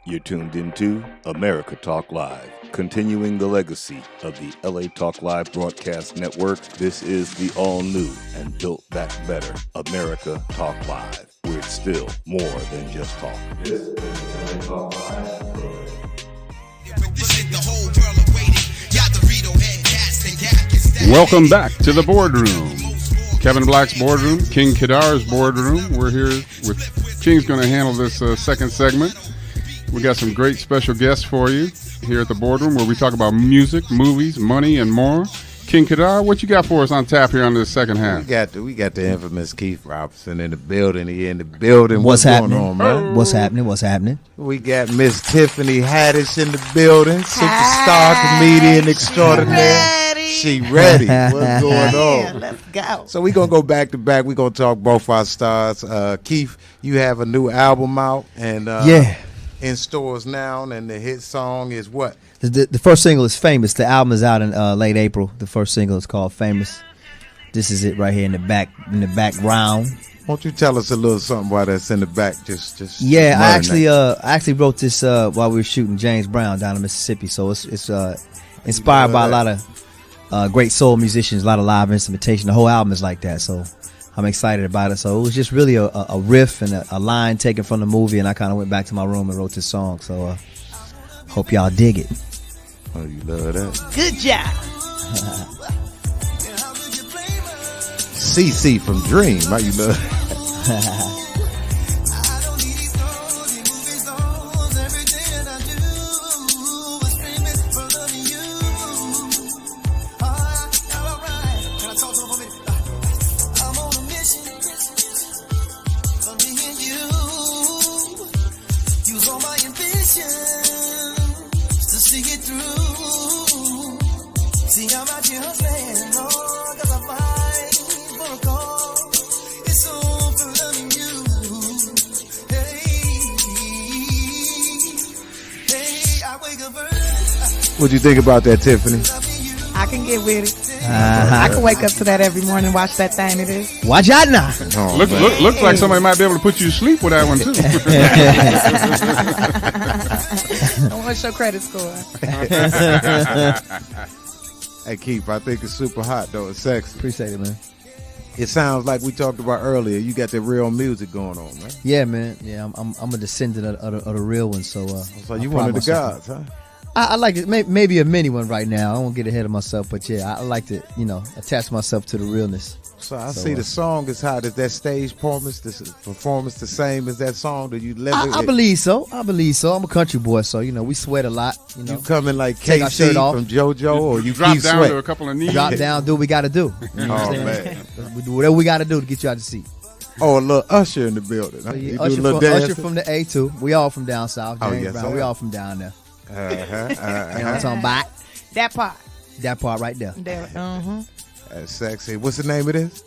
You're tuned into America Talk Live, continuing the legacy of the LA Talk Live broadcast network. This is the all-new and built back better America Talk Live, where it's still more than just talk. This is LA Talk Live. Welcome back to the Boardroom. Kevin Black's Boardroom, King Kedar's Boardroom. We're here with King's going to handle this second segment. We got some great special guests for you here at the Boardroom where we talk about music, movies, money, and more. King Kedar, what you got for us on tap here on this second half? We got the infamous Keith Robinson in the building. He in the building. What's happening? Going on, man? What's happening? We got Miss Tiffany Haddish in the building. Superstar comedian extraordinaire. She ready. What's going on? Let's go. So we're going to go back to back. We're going to talk both our stars. Keith, you have a new album out and in stores now, and the hit song is what? The first single is Famous. The album is out in late April. The first single is called Famous. This is it right here in the background. Won't you tell us a little something while that's in the back? Yeah, I actually wrote this while we were shooting James Brown down in Mississippi. So it's inspired by a lot of great soul musicians, a lot of live instrumentation. The whole album is like that. So I'm excited about it. So it was just really a riff and a line taken from the movie, and I kind of went back to my room and wrote this song. So hope y'all dig it. Oh, you love that. Good job. CC from Dream. How you love What'd you think about that, Tiffany? I can get with it. I can wake up to that every morning, watch that thing it is. Watch out now. Oh, looks like somebody might be able to put you to sleep with that one, too. What's your credit score? Hey, Keith, I think it's super hot, though. It's sexy. Appreciate it, man. It sounds like we talked about earlier. You got the real music going on, man. Yeah, man. Yeah, I'm a descendant of the real one. So you one of the gods, huh? I like it. Maybe a mini one right now. I won't get ahead of myself, but yeah, I like to, attach myself to the realness. So I see the song is hot. Is that stage performance the same as that song? Do you live it? I believe so. I'm a country boy, so we sweat a lot. You coming like KC from JoJo, or you drop keep down sweat? to a couple of knees? Drop down, do what we got to do. Oh man, we do whatever we got to do to get you out the seat. Oh, a little Usher in the building. Huh? So Usher from the A2. We all from down south. James Brown. We all from down there. You know what I'm talking about? That part. That part right there. That's sexy. What's the name of this?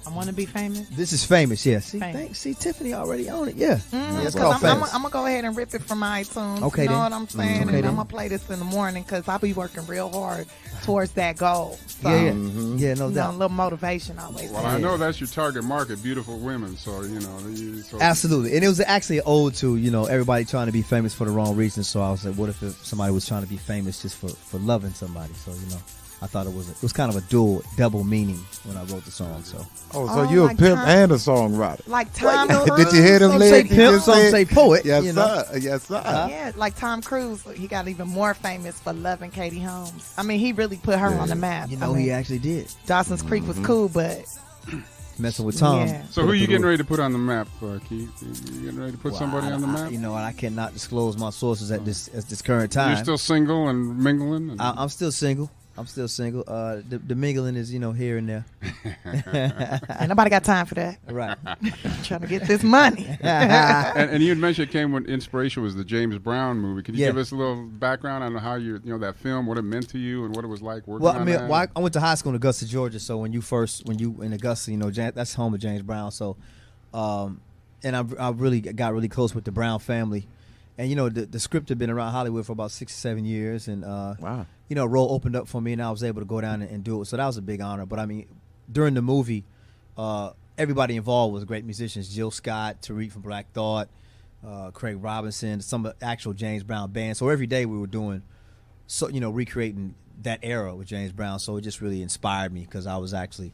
I want to be famous. This is Famous, yeah. Famous. See, Tiffany already on it, yeah. Yeah, it's called Famous. I'm going to go ahead and rip it from my iTunes. Okay, you know then. what I'm saying? Okay, and then. I'm going to play this in the morning because I'll be working real hard towards that goal. So, Yeah, no doubt. a little motivation always. Well, I know that's your target market, beautiful women. So, Absolutely. And it was actually an ode to, everybody trying to be famous for the wrong reasons. So I was like, what if somebody was trying to be famous just for loving somebody? So, I thought it was kind of a double meaning when I wrote the song. So you're a pimp and a songwriter. Like Tom Cruise. Did you hear them some say lyrics? pimp, some say poet. Yes, sir. Yes, sir. Yeah, like Tom Cruise, he got even more famous for loving Katie Holmes. I mean, he really put her on the map. He actually did. Dawson's Creek was cool, but messing with Tom. Yeah. So who are you getting ready to put on the map, Keith? You getting ready to put somebody on the map? I cannot disclose my sources at this current time. You're still single and mingling? I'm still single. The mingling is, here and there. ain't nobody got time for that. Right. Trying to get this money. and you had mentioned it came when inspiration was the James Brown movie. Could you give us a little background on how that film, what it meant to you, and what it was like working on that? Well, I went to high school in Augusta, Georgia. So when you in Augusta, that's home of James Brown. So, and I really got really close with the Brown family. And the script had been around Hollywood for about 6 or 7 years, and wow. A role opened up for me, and I was able to go down and do it. So that was a big honor. But I mean, during the movie, everybody involved was great musicians: Jill Scott, Tariq from Black Thought, Craig Robinson, some actual James Brown band. So every day we were doing, so recreating that era with James Brown. So it just really inspired me because I was actually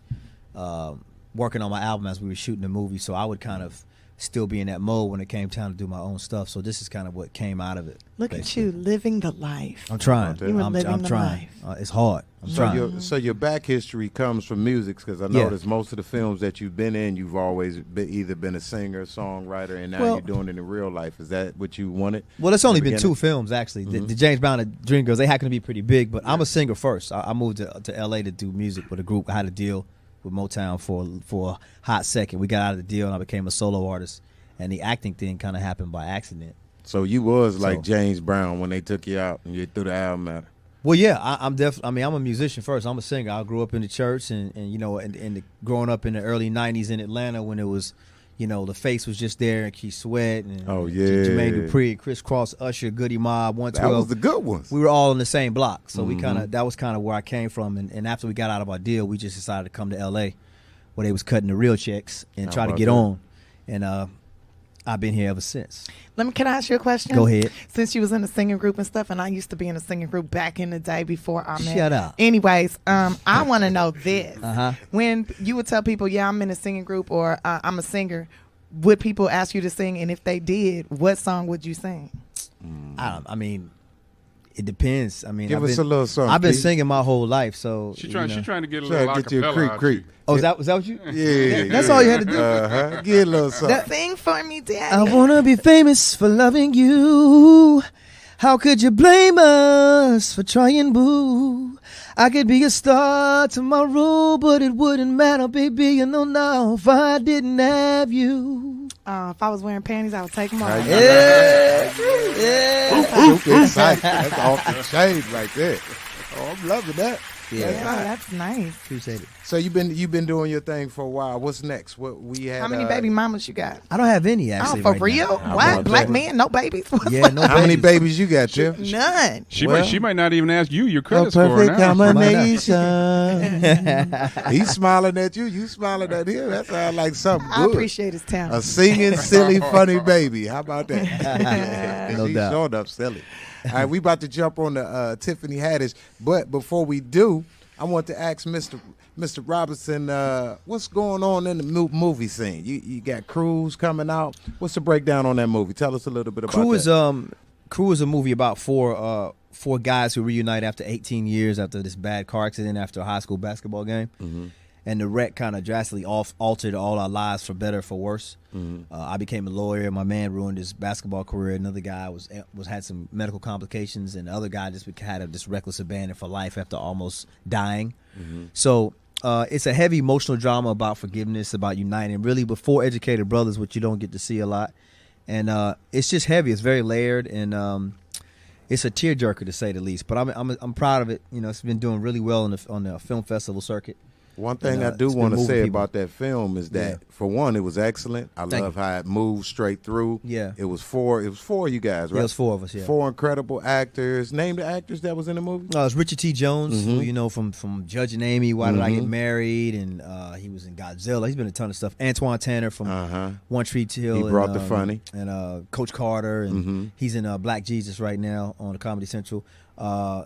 working on my album as we were shooting the movie. So I would kind of still be in that mode when it came time to do my own stuff. So this is kind of what came out of it. Look basically. At you living the life. I'm trying. You were living I'm the trying. life. It's hard. I'm trying. So your back history comes from music, because I noticed most of the films that you've been in, you've always either been a singer, songwriter, and now you're doing it in real life. Is that what you wanted? Well, it's only been 2 films actually. The James Brown and Dreamgirls, they happen to be pretty big, but I'm a singer first. I moved to LA to do music with a group. I had a deal with Motown for a hot second. We got out of the deal and I became a solo artist. And the acting thing kind of happened by accident. So you was like James Brown when they took you out and you threw the album at her. Well, yeah, I'm definitely. I mean, I'm a musician first. I'm a singer. I grew up in the church, and growing up in the early '90s in Atlanta when it was, the Face was just there, and Keith Sweat, and Jermaine Dupri, Criss Cross, Usher, Goody Mob, 112. That was the good ones. We were all in the same block, so that was kind of where I came from. And after we got out of our deal, we just decided to come to L.A. where they was cutting the real checks and try to get on, and I've been here ever since. Can I ask you a question? Go ahead. Since you was in a singing group and stuff, and I used to be in a singing group back in the day before I met. Shut up. Anyways, I want to know this. Uh-huh. When you would tell people, I'm in a singing group or I'm a singer, would people ask you to sing? And if they did, what song would you sing? I mean, it depends. I mean, give us a little song. I've been singing my whole life, so she's trying to get a little acapella creep. Oh, was that what you? Yeah, that's all you had to do. Get a little song. Sing for me, Daddy. I wanna be famous for loving you. How could you blame us for trying, boo? I could be a star tomorrow, but it wouldn't matter, baby. You know now if I didn't have you. If I was wearing panties, I would take them off. Yeah. That's off the chain right there. Oh, I'm loving that. Yeah, that's nice. Appreciate it. So you've been doing your thing for a while. What's next? What we had? How many baby mamas you got? I don't have any actually. For right real? now. What? Black man, no babies? Yeah, no. How many babies you got, Tiff? None. She might not even ask you your credit A score perfect now. combination. He's smiling at you. You smiling at him. That sounds like something good. I appreciate his talent. A singing, silly, funny baby. How about that? No She's doubt. showing up silly. All right, we about to jump on the Tiffany Haddish, but before we do, I want to ask Mr. Robinson, what's going on in the movie scene? You got Cruise coming out. What's the breakdown on that movie? Tell us a little bit about that. Crew is a movie about four guys who reunite after 18 years after this bad car accident after a high school basketball game. Mm-hmm. And the wreck kind of drastically altered all our lives for better or for worse. Mm-hmm. I became a lawyer. My man ruined his basketball career. Another guy had some medical complications, and the other guy just had this reckless abandon for life after almost dying. Mm-hmm. So it's a heavy emotional drama about forgiveness, about uniting, really before educated brothers, which you don't get to see a lot. And it's just heavy. It's very layered, and it's a tearjerker to say the least. But I'm proud of it. It's been doing really well on the film festival circuit. One thing I do want to say about that film is that, for one, it was excellent. I love how it moved straight through. Yeah. It was four of you guys, right? Yeah, it was 4 of us, yeah. 4 incredible actors. Name the actors that was in the movie. It's Richard T. Jones, who you know from Judge and Amy, Why Did I Get Married? And he was in Godzilla. He's been in a ton of stuff. Antoine Tanner from One Tree Hill. He brought the funny. And Coach Carter. And he's in Black Jesus right now on Comedy Central.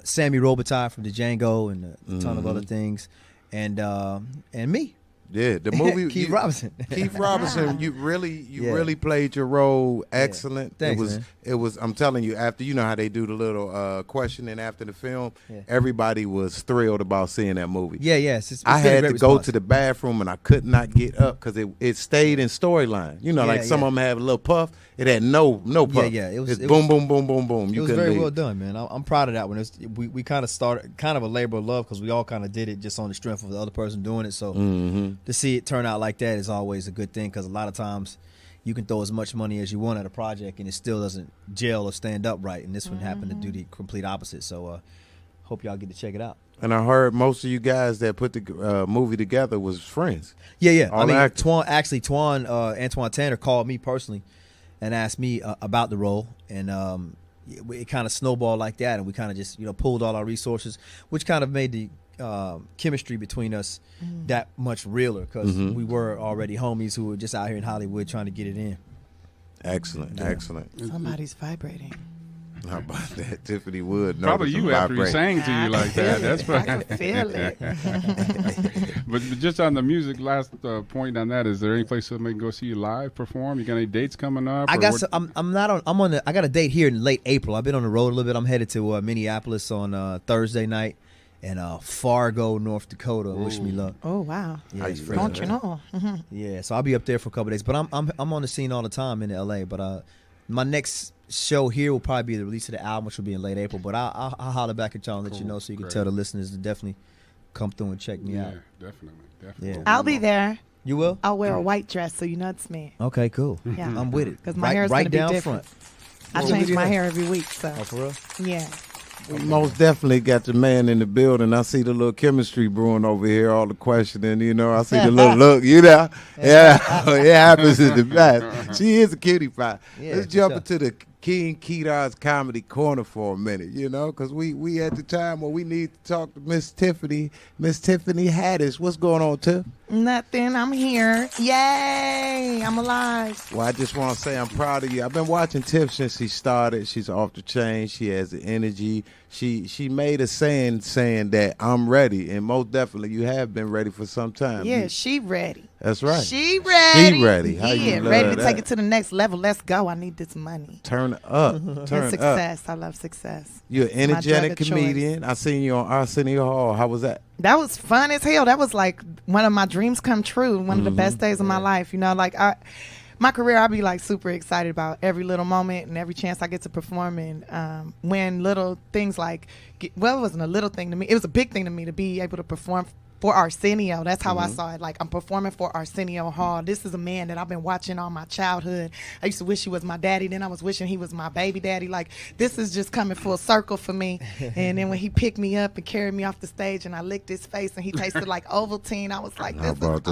Sammy Robitaille from Django and a ton of other things. And me. Yeah, the movie Keith Robinson. Keith Robinson, you really played your role excellent. Thanks, it was I'm telling you, after how they do the little questioning after the film, everybody was thrilled about seeing that movie. Yeah, yes. I had to go to the bathroom and I could not get up because it stayed in storyline. Some of them have a little puff. It had no puff. Yeah. It was boom, boom, boom, boom, boom. It was very well done, man. I'm proud of that one. We kind of started kind of a labor of love because we all kind of did it just on the strength of the other person doing it. So to see it turn out like that is always a good thing because a lot of times you can throw as much money as you want at a project and it still doesn't gel or stand up right. And this one happened to do the complete opposite. So hope y'all get to check it out. And I heard most of you guys that put the movie together was friends. Yeah. All Antoine Tanner called me personally and asked me about the role, and it kind of snowballed like that, and we kind of just pulled all our resources, which kind of made the chemistry between us that much realer because we were already homies who were just out here in Hollywood trying to get it in. Excellent, excellent. Somebody's vibrating. How about that? Tiffany Wood. Probably you after he sang to you like that. That's I probably. can feel it. But just on the music, last point on that, is there any place that they can go see you live perform? You got any dates coming up? I got. I got a date here in late April. I've been on the road a little bit. I'm headed to Minneapolis on Thursday night, and Fargo, North Dakota. Ooh. Wish me luck. Oh wow! Yeah, it's you Don't feeling you that? know? Yeah, so I'll be up there for a couple days. But I'm on the scene all the time in LA. But my next show here will probably be the release of the album, which will be in late April. But I'll holler back at y'all and let you know, so you can tell the listeners to definitely come through and check me out. Definitely. Yeah. I'll be there. You will? I'll wear a white dress so you know it's me. Okay, cool. Yeah. I'm with it. 'Cause my hair's right gonna be down different. front. I Well, change we my did. hair every week, so Oh, for real? yeah. We most definitely got the man in the building. I see the little chemistry brewing over here, all the questioning, I see the little look, Yeah, it happens in the best. She is a cutie pie. Yeah, Let's for jump sure. into the King Kedar's Comedy Corner for a minute, because we at the time where we need to talk to Miss Tiffany Haddish. What's going on, Tiff? Nothing. I'm here. Yay! I'm alive. Well, I just want to say I'm proud of you. I've been watching Tiff since she started. She's off the chain. She has the energy. She made a saying that I'm ready, and most definitely you have been ready for some time. Yeah, she ready. That's right. She ready. She ready. How yeah, you love ready to that? take it to the next level. Let's go. I need this money. Turn up. And Turn up. success. I love success. You're an my drug energetic of choice. comedian. I seen you on Arsenio Hall. How was that? That was fun as hell. That was like one of my dreams come true. One of the best days of my life. My career, I'll be like super excited about every little moment and every chance I get to perform. And when little things it wasn't a little thing to me. It was a big thing to me to be able to perform for Arsenio. That's how I saw it. Like, I'm performing for Arsenio Hall. This is a man that I've been watching all my childhood. I used to wish he was my daddy. Then I was wishing he was my baby daddy. Like, this is just coming full circle for me. And then when he picked me up and carried me off the stage and I licked his face and he tasted like Ovaltine, I was like, this is about that?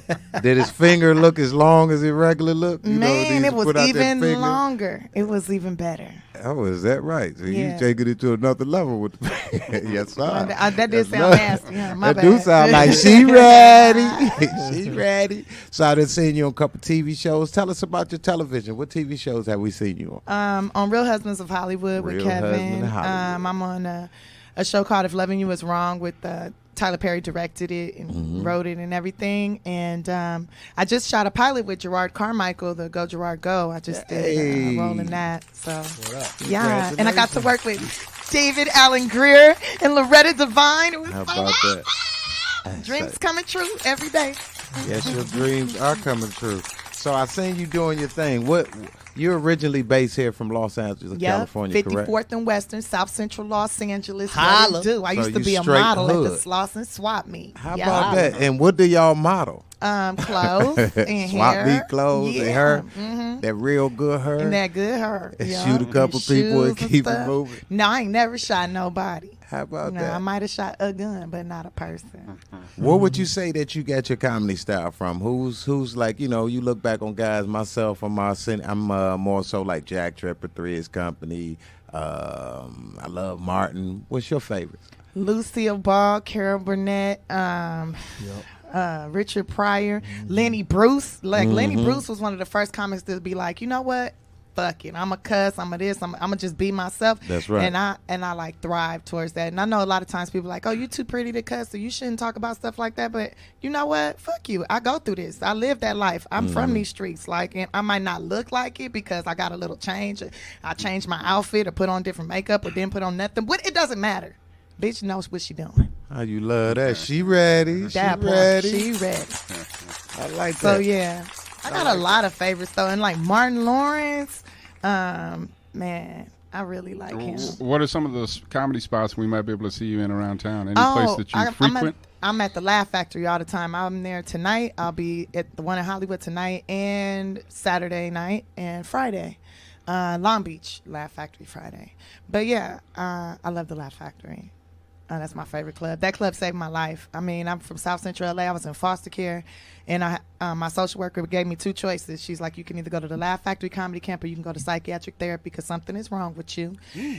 awesome. Did his finger look as long as it regular look? Man, it was put out that even finger? longer. It was even better. Oh, is that right? So Yeah. you taking it to another level with the Yes, sir. That did Yes, sound sir. nasty. Yeah, my That do bad. sound like she ready. She ready. So I done seen you on a couple TV shows. Tell us about your television. What TV shows have we seen you on? On Real Husbands of Hollywood with Real Kevin. Husband of Hollywood. I'm on a show called If Loving You Is Wrong with Tyler Perry directed it and wrote it and everything. And I just shot a pilot with Gerard Carmichael, the Go Gerard Go. I just did a role in that. So yeah, and I got to work with David Allen Greer and Loretta Devine. It was How so about that? dreams coming true every day. Yes, your dreams are coming true. So I seen you doing your thing. You're originally based here from Los Angeles, Yeah, California, correct? 54th and Western, South Central Los Angeles. Holla. What it do? I So used to you be a straight model hood. at the Slauson Swap Meet. How Yeah. about that? And what do y'all model? Clothes and Swap hair. meet clothes and hair. Mhm. That real good hair. And that good hair. And yeah. shoot a couple And people and shoes keep it stuff. moving. No, I ain't never shot nobody. How about No, I that? might have shot a gun, but not a person. What would you say that you got your comedy style from? Who's like, you look back on guys, myself, I'm more so like Jack Tripper, Three's Company. I love Martin. What's your favorites? Lucille Ball, Carol Burnett, Richard Pryor, Lenny Bruce. Like Lenny Bruce was one of the first comics to be like, you know what? Fuck it. I'm a cuss. I'm a this. I'm a just be myself. That's right. And I like thrive towards that. And I know a lot of times people are like, oh, you too pretty to cuss, so you shouldn't talk about stuff like that. But you know what? Fuck you. I go through this. I live that life. I'm from these streets. Like, and I might not look like it because I got a little change. I changed my outfit or put on different makeup or didn't put on nothing. But it doesn't matter. Bitch knows what she doing. How you love that? She ready. She That part. ready. She ready. I like So that. yeah, I got a lot of favorites though, and like Martin Lawrence, man, I really like him. What are some of the comedy spots we might be able to see you in around town? Any place that you frequent? I'm at the Laugh Factory all the time. I'm there tonight. I'll be at the one in Hollywood tonight and Saturday night and Friday. Long Beach Laugh Factory Friday. But yeah, I love the Laugh Factory. That's my favorite club. That club saved my life. I mean, I'm from South Central LA. I was in foster care, and my social worker gave me 2 choices. She's like, you can either go to the Laugh Factory Comedy Camp or you can go to psychiatric therapy because something is wrong with you.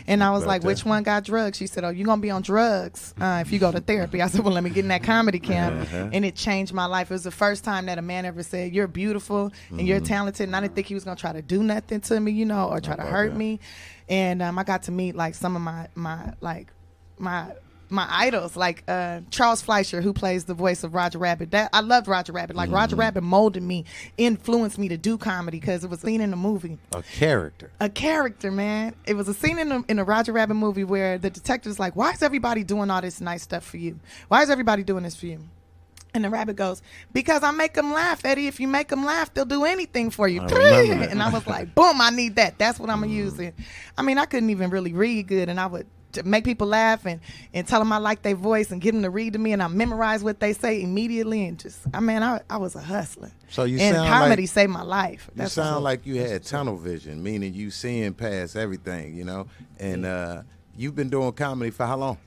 And I was like, which one got drugs? She said, oh, you're going to be on drugs if you go to therapy. I said, well, let me get in that comedy camp. And it changed my life. It was the first time that a man ever said, you're beautiful and you're talented. And I didn't think he was going to try to do nothing to me, you know, or try to hurt me. And I got to meet like some of my idols, like Charles Fleischer, who plays the voice of Roger Rabbit. I loved Roger Rabbit. Like Roger Rabbit molded me, influenced me to do comedy because it was a scene in the movie. A character, man. It was a scene in a Roger Rabbit movie where the detective's like, why is everybody doing all this nice stuff for you? Why is everybody doing this for you? And the rabbit goes, because I make them laugh, Eddie. If you make them laugh, they'll do anything for you. And I was like, boom, I need that. That's what I'm going to use it. I mean, I couldn't even really read good, and I would make people laugh and tell them I like their voice and get them to read to me, and I memorize what they say immediately. And just, I mean, I was a hustler. So you and sound comedy like, saved my life. You sound like you had tunnel vision, meaning you seeing past everything, you know? And you've been doing comedy for how long?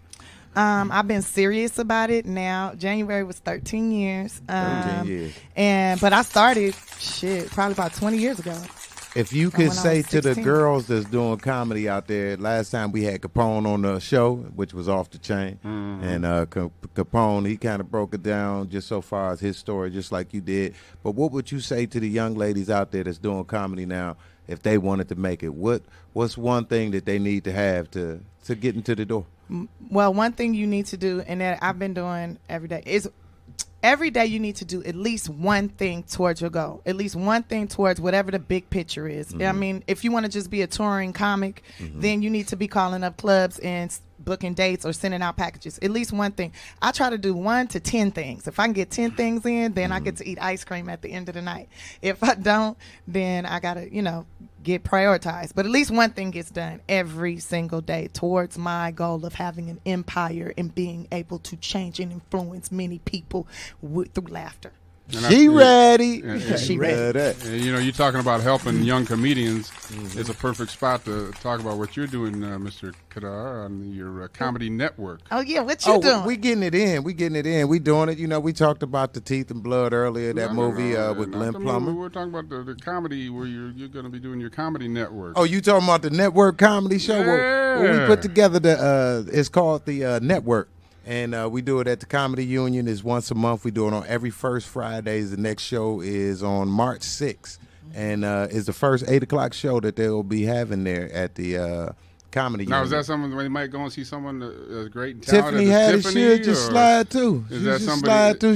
I've been serious about it now. January was 13 years. 13 years. But I started, probably about 20 years ago. If you could say to the girls that's doing comedy out there, last time we had Capone on the show, which was off the chain, and Capone, he kind of broke it down just so far as his story, just like you did. But what would you say to the young ladies out there that's doing comedy now if they wanted to make it? What's one thing that they need to have to get into the door? Well, one thing you need to do, and that I've been doing every day, is every day you need to do at least one thing towards your goal, at least one thing towards whatever the big picture is. I mean, if you want to just be a touring comic, then you need to be calling up clubs and booking dates or sending out packages. At least one thing. I try to do 1 to 10 things. If I can get 10 things in, then I get to eat ice cream at the end of the night. If I don't, then I gotta, get prioritized. But at least one thing gets done every single day towards my goal of having an empire and being able to change and influence many people through laughter. She ready. She ready. You're talking about helping young comedians. It's a perfect spot to talk about what you're doing, Mr. Kedar, on your comedy network. Oh, yeah. What you doing? We getting it in. We doing it. We talked about The Teeth and Blood earlier, that movie with Glenn Plummer. We're talking about the comedy where you're going to be doing your comedy network. Oh, you talking about the network comedy show? Yeah. Well, we put together it's called the Network. And we do it at the Comedy Union. It's once a month. We do it on every first Fridays. The next show is on March 6th. And it's the first 8 o'clock show that they'll be having there at the Comedy Union. Now, is that someone they might go and see someone that's great and talented? Tiffany Haddish, she'll just slide too.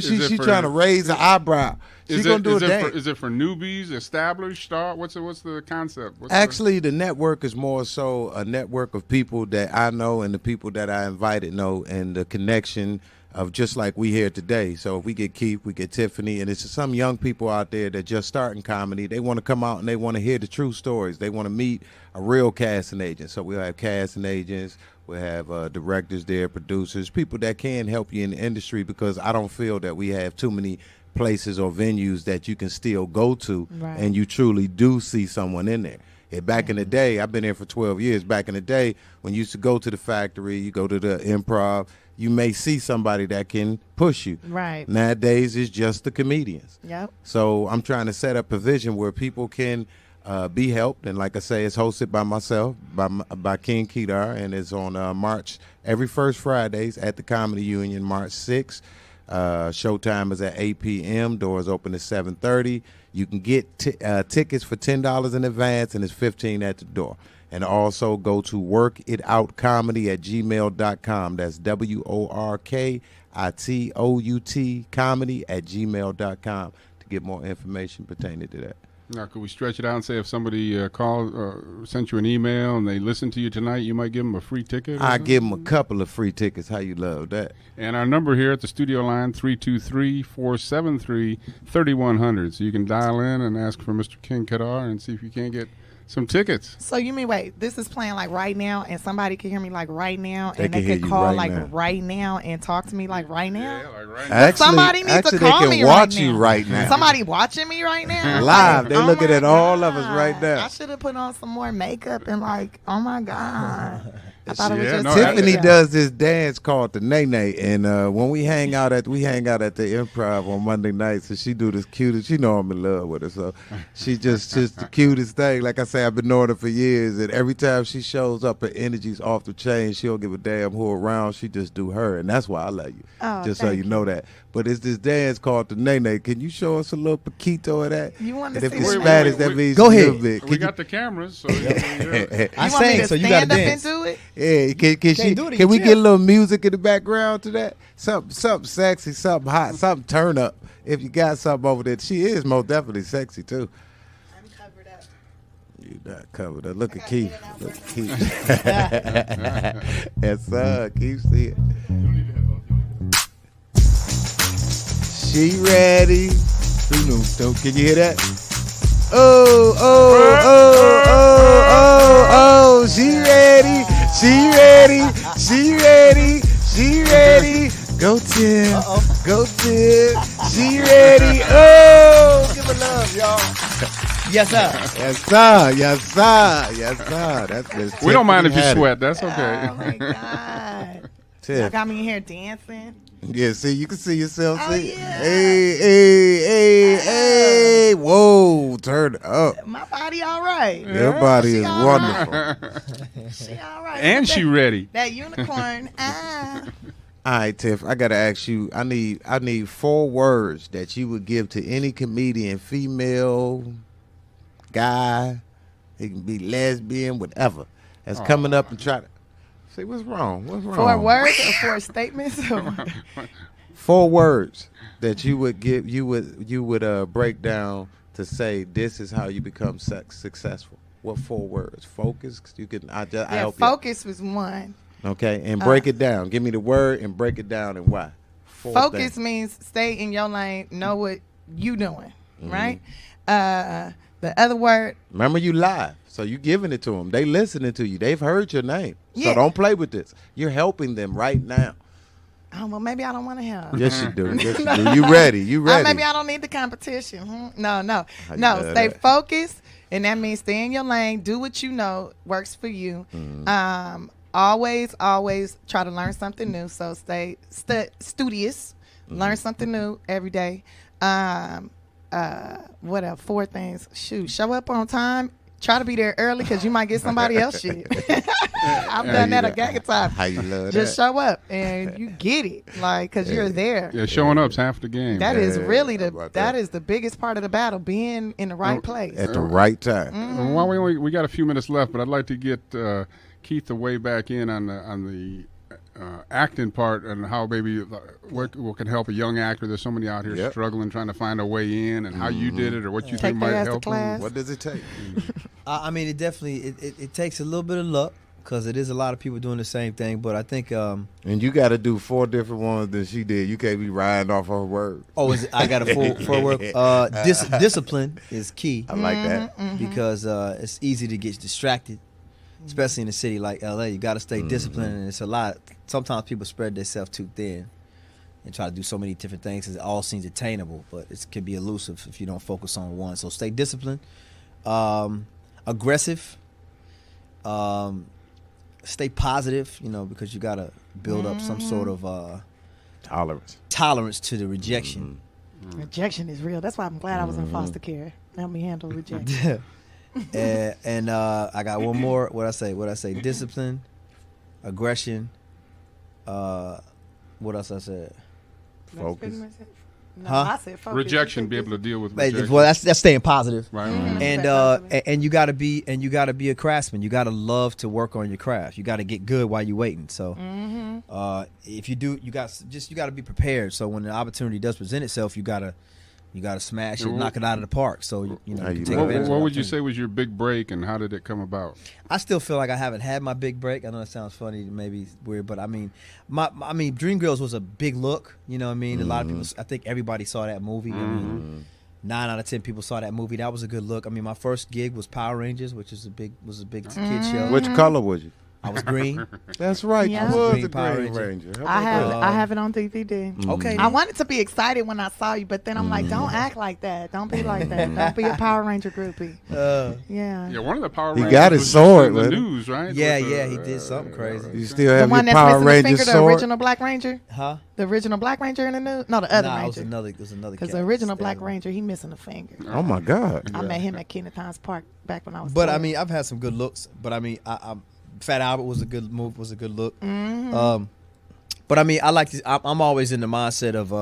She's trying to raise an eyebrow. She's going to do a dance. Is it for newbies, established, star? What's the concept? Actually, the network is more so a network of people that I know and the people that I invited know, and the connection of just like we here today. So if we get Keith, we get Tiffany, and it's some young people out there that just starting comedy. They want to come out and they want to hear the true stories. They want to meet a real casting agent. So we'll have casting agents. We'll have directors there, producers, people that can help you in the industry, because I don't feel that we have too many places or venues that you can still go to and you truly do see someone in there. Back in the day, I've been here for 12 years. Back in the day, when you used to go to the Factory, you go to the Improv, you may see somebody that can push you. Right. Nowadays, it's just the comedians. Yep. So I'm trying to set up a vision where people can be helped. And like I say, it's hosted by myself, by King Kedar, and it's on every first Fridays at the Comedy Union, March 6th. Showtime is at 8 p.m. Doors open at 7:30. You can get tickets for $10 in advance, and it's $15 at the door. And also go to workitoutcomedy@gmail.com. That's WORKITOUT comedy@gmail.com to get more information pertaining to that. Now, could we stretch it out and say if somebody sent you an email and they listened to you tonight, you might give them a free ticket? I give them a couple of free tickets. How you love that? And our number here at the studio line, 323-473-3100. So you can dial in and ask for Mr. King Kedar and see if you can't get some tickets. So you mean wait? This is playing like right now, and somebody can hear me like right now, They and can they hear could you call right like now. right now and talk to me like right now. Yeah, like right Actually, Somebody needs to they call can me watch right you now. right now. Somebody watching me right now. Live. They Oh looking my at all of us God. right now. I should have put on some more makeup and like, oh my God. I thought it was Yeah, just no, Tiffany makeup. does this dance called the Nay Nay, and when we hang out at the Improv on Monday nights, and she do this cutest. You know I'm in love with her, so she just the cutest thing. Like I say, I've been knowing her for years, and every time she shows up, her energy's off the chain. She don't give a damn who around. She just do her, and that's why I love you. Oh, Just so thank you know that. But it's this dance called the Nay Nay. Can you show us a little Paquito of that? You want to And if see it's the Spanish, Nay-Nay? that means Go a ahead. little bit. We Can got the cameras, so yeah. I You want me sang, to so you got to stand up dance. and do it? Yeah, Can't do it in can your we chair. get a little music in the background to that? Something sexy, something hot, something turn up. If you got something over there, she is most definitely sexy too. I'm covered up. You not covered up. Look at Keith. get it out Look at Keith. Yes, sir. Keith, see it. She ready. Can you hear that? Oh, oh, oh, oh, oh, oh. She ready. She ready. She ready. She ready. Go Tim. Go Tim. She ready. Oh, give her love, y'all. Yes, sir. Yes, sir. Yes, sir. Yes, sir. That's Miss We don't mind if you Tiffany Haddish. sweat. That's okay. Oh my God. Y'all Tiff. got me in here dancing. Yeah, see, you can see yourself. Oh, See, yeah. hey, whoa, turn up. My body all right. Your body She is all wonderful. She all right. And she ready. That unicorn. All right, Tiff, I gotta ask you. I need 4 words that you would give to any comedian, female, guy. It can be lesbian, whatever. That's coming up and try to. See, what's wrong? What's wrong? 4 words or 4 statements? 4 words that you would give. You would break down to say this is how you become successful. What 4 words? Focus. You can. I Yeah, help you. focus was one. Okay, and break it down. Give me the word and break it down and why. 4 Focus things. means stay in your lane, know what you doing, Mm-hmm. right? The other word, Remember, you live, so you giving it to them. They listening to you. They've heard your name, so Yeah. don't play with this. You're helping them right now. oh well, maybe I don't want to help. Yes, you do. Yes, you do. You ready? You ready? Maybe I don't need the competition. No. How you know Stay that? focused, and that means stay in your lane. Do what you know works for you. Mm-hmm. Always try to learn something new. So stay studious. Learn something new every day. What else? 4 things. Shoot, show up on time. Try to be there early because you might get somebody else shit. I've done that a gang of times. How you love Just that? show up and you get it, like, because you're there. Yeah, showing up's half the game. That is really how about that that? is the biggest part of the battle, being in the right place. At the right time. Mm-hmm. Well, we got a few minutes left, but I'd like to get Keith the way back in on the acting part and how maybe what can help a young actor. There's so many out here Yep. struggling, trying to find a way in, and how you did it or what you Take think their might ass to help class. them. What does it take? I mean, it definitely it takes a little bit of luck because it is a lot of people doing the same thing. But I think And you got to do 4 different ones than she did. You can't be riding off her words. I got a full work. Discipline is key I like Mm-hmm. that. because it's easy to get distracted, especially in a city like LA. You got to stay disciplined, and it's a lot. Sometimes people spread themselves too thin and try to do so many different things. It all seems attainable, but it can be elusive if you don't focus on one. So stay disciplined, aggressive, stay positive. Because you got to build up some sort of Tolerance. to the rejection. Rejection is real. That's why I'm glad I was in foster care. Help me handle rejection. and I got one more. What I say? Discipline, aggression. What else I said? Focus. No, Huh? I said focus. Rejection, be able to deal with rejection. Well, that's staying positive. Right. And you gotta be a craftsman. You gotta love to work on your craft. You gotta get good while you're waiting. So if you do, you gotta be prepared. So when the opportunity does present itself, you gotta smash it, knock it out of the park. So you How you can take love advantage of What the would you opportunity. say was your big break, and how did it come about? I still feel like I haven't had my big break. I know it sounds funny, maybe weird, but I mean, I mean, Dreamgirls was a big look. You know what I mean? A lot of people. I think everybody saw that movie. I mean, 9 out of 10 people saw that movie. That was a good look. I mean, my first gig was Power Rangers, which is a big kid show. Which color was you? I was green. That's right. Yeah. You was Green a Power Green Ranger. Ranger. I have it on DVD. Okay. I wanted to be excited when I saw you, but then I'm like, don't act like that. Don't be like that. Don't be a Power Ranger groupie. Yeah. Yeah, one of the Power He Rangers got his was sword in the with him. news, right? Yeah, With yeah, the, he did something crazy. You still The have one your that's Power missing a Ranger finger, the sword? original Black Ranger? Huh? The original Black Ranger in the news? No, the other Nah, it was Ranger. another Because cat. the original Black Stay- Ranger, he missing a finger. Oh my God. I met him at Kenneth Hines Park back when I was But 12. I mean, I've had some good looks. But I mean, I Fat Albert was a good move. Was a good look. But I mean, I like to. I'm always in the mindset of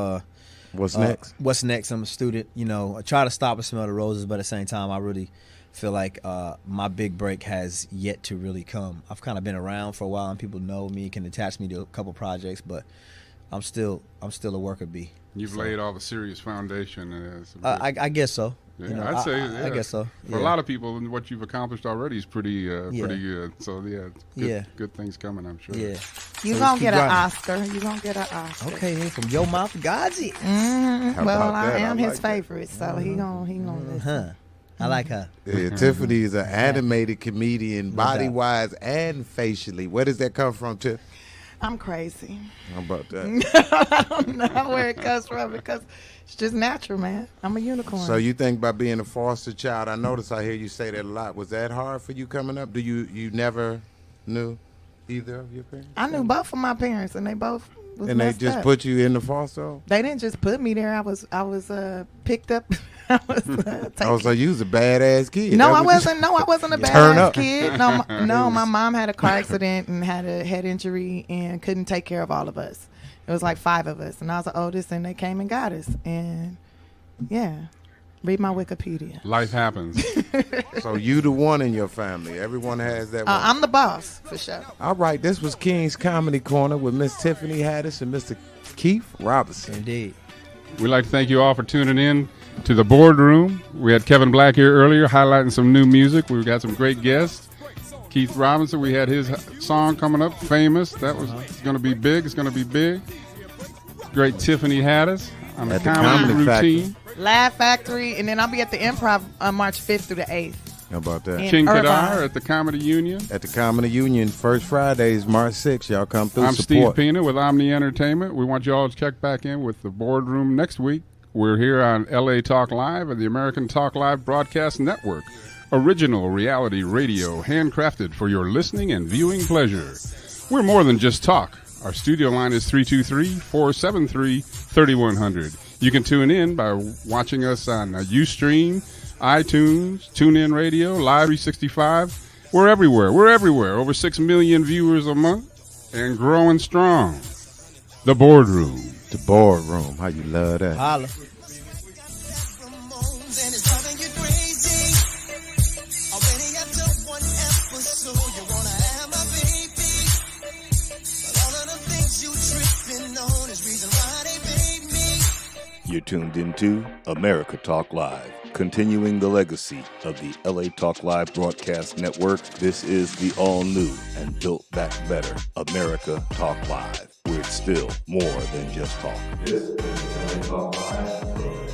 What's next? What's next? I'm a student. You know, I try to stop and smell the roses, but at the same time, I really feel like my big break has yet to really come. I've kind of been around for a while, and people know me, can attach me to a couple projects, but I'm still a worker bee. You've laid all the serious foundation. I guess so. Yeah, You know, I'd say I guess so. For a lot of people, what you've accomplished already is pretty good. So good things coming, I'm sure. Yeah. you so gonna keep get an grinding. Oscar. You gonna get an Oscar. Okay, hey, from your mouth to God's ear. How Well, about I that? am I his like that. favorite, so he gonna listen. Huh. I like her. Yeah, Tiffany is an animated comedian, body wise and facially. Where does that come from, Tiff? I'm crazy. How about that? I don't know where it comes from because it's just natural, man. I'm a unicorn. So you think by being a foster child, I notice I hear you say that a lot. Was that hard for you coming up? Do you never knew either of your parents? I knew both of my parents, and they both was And they messed just up. put you in the foster home? They didn't just put me there. I was picked up. I was taken. Oh, so you was a badass kid. No, That I what you- wasn't. No, I wasn't a Turn badass up. kid. No, my mom had a car accident and had a head injury and couldn't take care of all of us. It was like 5 of us, and I was the oldest, and they came and got us. And yeah, read my Wikipedia. Life happens. So you the one in your family. Everyone has that one. I'm the boss for sure. All right, this was King's Comedy Corner with Miss Tiffany Haddish and Mr. Keith Robinson. Indeed. We'd like to thank you all for tuning in to the Boardroom. We had Kevin Black here earlier highlighting some new music. We've got some great guests. Keith Robinson, we had his song coming up, Famous. That was going to be big. It's going to be big. Great Tiffany Haddish on the At the comedy Comedy Factory. routine. Laugh Factory, and then I'll be at the Improv on March 5th through the 8th. How about that? In King Irvine. Kedar at the Comedy Union. At the Comedy Union, first Fridays, March 6th. Y'all come through, I'm Steve support. Pena with Omni Entertainment. We want you all to check back in with the Boardroom next week. We're here on LA Talk Live and the American Talk Live Broadcast Network. Original reality radio, handcrafted for your listening and viewing pleasure. We're more than just talk. Our studio line is 323-473-3100. You can tune in by watching us on Ustream, iTunes, TuneIn Radio, Live 365. We're everywhere. We're everywhere. Over 6 million viewers a month and growing strong. The Boardroom. The Boardroom. How you love that? Holla. You're tuned into America Talk Live, continuing the legacy of the LA Talk Live broadcast network. This is the all-new and built back better America Talk Live, where it's still more than just talk. This is LA Talk Live.